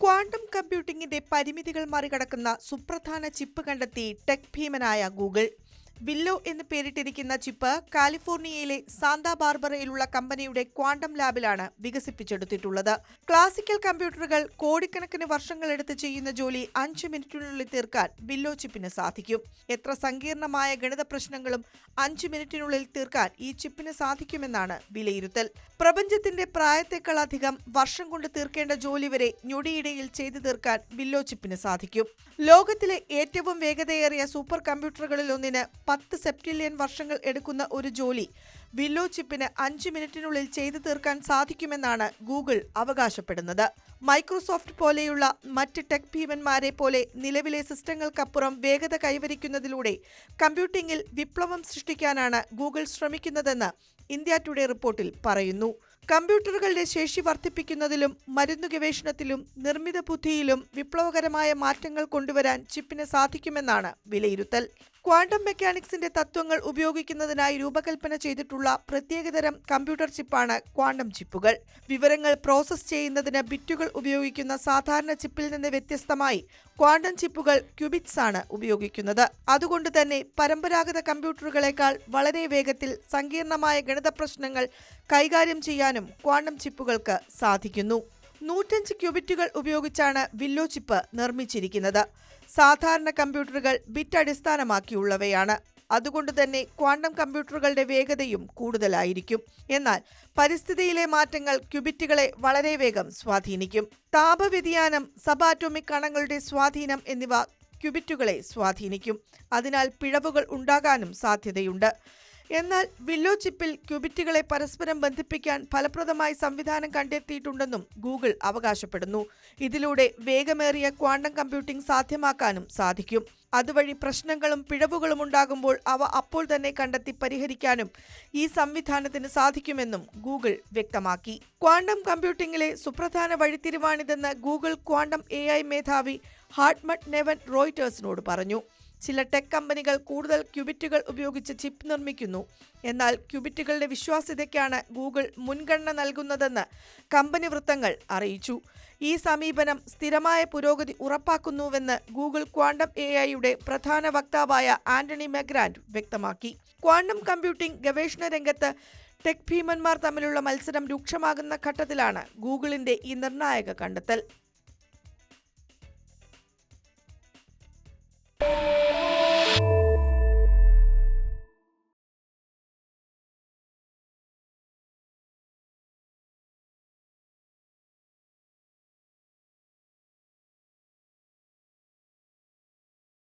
Quantum കമ്പ്യൂട്ടിംഗിന്റെ പരിമിതികൾ മറികടക്കുന്ന സുപ്രധാന ചിപ്പ് കണ്ടെത്തി ടെക് ഭീമനായ ഗൂഗിൾ. വില്ലോ എന്ന് പേരിട്ടിരിക്കുന്ന ചിപ്പ് കാലിഫോർണിയയിലെ സാന്താ ബാർബറയിലുള്ള കമ്പനിയുടെ ക്വാണ്ടം ലാബിലാണ് വികസിപ്പിച്ചെടുത്തിട്ടുള്ളത്. ക്ലാസിക്കൽ കമ്പ്യൂട്ടറുകൾ കോടിക്കണക്കിന് വർഷങ്ങളെടുത്ത് ചെയ്യുന്ന ജോലി 5 മിനിറ്റിനുള്ളിൽ തീർക്കാൻ വില്ലോ ചിപ്പിന് സാധിക്കും. എത്ര സങ്കീർണമായ ഗണിത പ്രശ്നങ്ങളും 5 മിനിറ്റിനുള്ളിൽ തീർക്കാൻ ഈ ചിപ്പിന് സാധിക്കുമെന്നാണ് വിലയിരുത്തൽ. പ്രപഞ്ചത്തിന്റെ പ്രായത്തെക്കാളധികം വർഷം കൊണ്ട് തീർക്കേണ്ട ജോലി വരെ ഞൊടിയിടയിൽ ചെയ്തു തീർക്കാൻ വില്ലോ ചിപ്പിന് സാധിക്കും. ലോകത്തിലെ ഏറ്റവും വേഗതയേറിയ സൂപ്പർ കമ്പ്യൂട്ടറുകളിലൊന്നിന് 10 സെപ്റ്റില്യൺ വർഷങ്ങൾ എടുക്കുന്ന ഒരു ജോലി വില്ലോ ചിപ്പിന് 5 മിനിറ്റിനുള്ളിൽ ചെയ്തു തീർക്കാൻ സാധിക്കുമെന്നാണ് ഗൂഗിൾ അവകാശപ്പെടുന്നത്. മൈക്രോസോഫ്റ്റ് പോലെയുള്ള മറ്റ് ടെക് ഭീമന്മാരെ പോലെ നിലവിലെ സിസ്റ്റങ്ങൾക്കപ്പുറം വേഗത കൈവരിക്കുന്നതിലൂടെ കമ്പ്യൂട്ടിംഗിൽ വിപ്ലവം സൃഷ്ടിക്കാനാണ് ഗൂഗിൾ ശ്രമിക്കുന്നതെന്ന് ഇന്ത്യ ടുഡേ റിപ്പോർട്ടിൽ പറയുന്നു. കമ്പ്യൂട്ടറുകളുടെ ശേഷി വർദ്ധിപ്പിക്കുന്നതിലും മരുന്നു ഗവേഷണത്തിലും നിർമ്മിത ബുദ്ധിയിലും വിപ്ലവകരമായ മാറ്റങ്ങൾ കൊണ്ടുവരാൻ ചിപ്പിന് സാധിക്കുമെന്നാണ് വിലയിരുത്തൽ. ക്വാണ്ടം മെക്കാനിക്സിന്റെ തത്വങ്ങൾ ഉപയോഗിക്കുന്നതിനായി രൂപകൽപ്പന ചെയ്തിട്ടുള്ള പ്രത്യേകതരം കമ്പ്യൂട്ടർ ചിപ്പാണ് ക്വാണ്ടം ചിപ്പുകൾ. വിവരങ്ങൾ പ്രോസസ് ചെയ്യുന്നതിന് ബിറ്റുകൾ ഉപയോഗിക്കുന്ന സാധാരണ ചിപ്പിൽ നിന്ന് വ്യത്യസ്തമായി ക്വാണ്ടം ചിപ്പുകൾ ക്യൂബിറ്റ്സ് ആണ് ഉപയോഗിക്കുന്നത്. അതുകൊണ്ട് തന്നെ പരമ്പരാഗത കമ്പ്യൂട്ടറുകളെക്കാൾ വളരെ വേഗത്തിൽ സങ്കീർണമായ ഗണിത പ്രശ്നങ്ങൾ കൈകാര്യം ചെയ്യാനും ക്വാണ്ടം ചിപ്പുകൾക്ക് സാധിക്കുന്നു. 105 ക്യൂബിറ്റുകൾ ഉപയോഗിച്ചാണ് വില്ലോ ചിപ്പ് നിർമ്മിച്ചിരിക്കുന്നത്. സാധാരണ കമ്പ്യൂട്ടറുകൾ ബിറ്റ് അടിസ്ഥാനമാക്കിയുള്ളവയാണ്. അതുകൊണ്ട് തന്നെ ക്വാണ്ടം കമ്പ്യൂട്ടറുകളുടെ വേഗതയും കൂടുതലായിരിക്കും. എന്നാൽ പരിസ്ഥിതിയിലെ മാറ്റങ്ങൾ ക്യൂബിറ്റുകളെ വളരെ വേഗം സ്വാധീനിക്കും. താപവ്യതിയാനം, സബാറ്റോമിക് കണങ്ങളുടെ സ്വാധീനം എന്നിവ ക്യൂബിറ്റുകളെ സ്വാധീനിക്കും. അതിനാൽ പിഴവുകൾ ഉണ്ടാകാനും സാധ്യതയുണ്ട്. എന്നാൽ വില്ലോ ചിപ്പിൽ ക്യൂബിറ്റുകളെ പരസ്പരം ബന്ധിപ്പിക്കാൻ ഫലപ്രദമായ സംവിധാനം കണ്ടെത്തിയിട്ടുണ്ടെന്നും ഗൂഗിൾ അവകാശപ്പെടുന്നു. ഇതിലൂടെ വേഗമേറിയ ക്വാണ്ടം കമ്പ്യൂട്ടിംഗ് സാധ്യമാക്കാനും സാധിക്കും. അതുവഴി പ്രശ്നങ്ങളും പിഴവുകളും ഉണ്ടാകുമ്പോൾ അവ അപ്പോൾ തന്നെ കണ്ടെത്തി പരിഹരിക്കാനും ഈ സംവിധാനത്തിന് സാധിക്കുമെന്നും ഗൂഗിൾ വ്യക്തമാക്കി. ക്വാണ്ടം കമ്പ്യൂട്ടിംഗിലെ സുപ്രധാന വഴിത്തിരിവാണിതെന്ന് ഗൂഗിൾ ക്വാണ്ടം AI മേധാവി ഹാർട്ട്മട്ട് നെവൻ റോയിറ്റേഴ്സിനോട് പറഞ്ഞു. ചില ടെക് കമ്പനികൾ കൂടുതൽ ക്യൂബിറ്റുകൾ ഉപയോഗിച്ച് ചിപ്പ് നിർമ്മിക്കുന്നു. എന്നാൽ ക്യൂബിറ്റുകളുടെ വിശ്വാസ്യതയ്ക്കാണ് ഗൂഗിൾ മുൻഗണന നൽകുന്നതെന്ന് കമ്പനി വൃത്തങ്ങൾ അറിയിച്ചു. ഈ സമീപനം സ്ഥിരമായ പുരോഗതി ഉറപ്പാക്കുന്നുവെന്ന് ഗൂഗിൾ ക്വാണ്ടം AIയുടെ പ്രധാന വക്താവായ ആന്റണി മെഗ്രാൻഡ് വ്യക്തമാക്കി. ക്വാണ്ടം കമ്പ്യൂട്ടിംഗ് ഗവേഷണ രംഗത്ത് ടെക് ഭീമന്മാർ തമ്മിലുള്ള മത്സരം രൂക്ഷമാകുന്ന ഘട്ടത്തിലാണ് ഗൂഗിളിന്റെ ഈ നിർണായക കണ്ടെത്തൽ.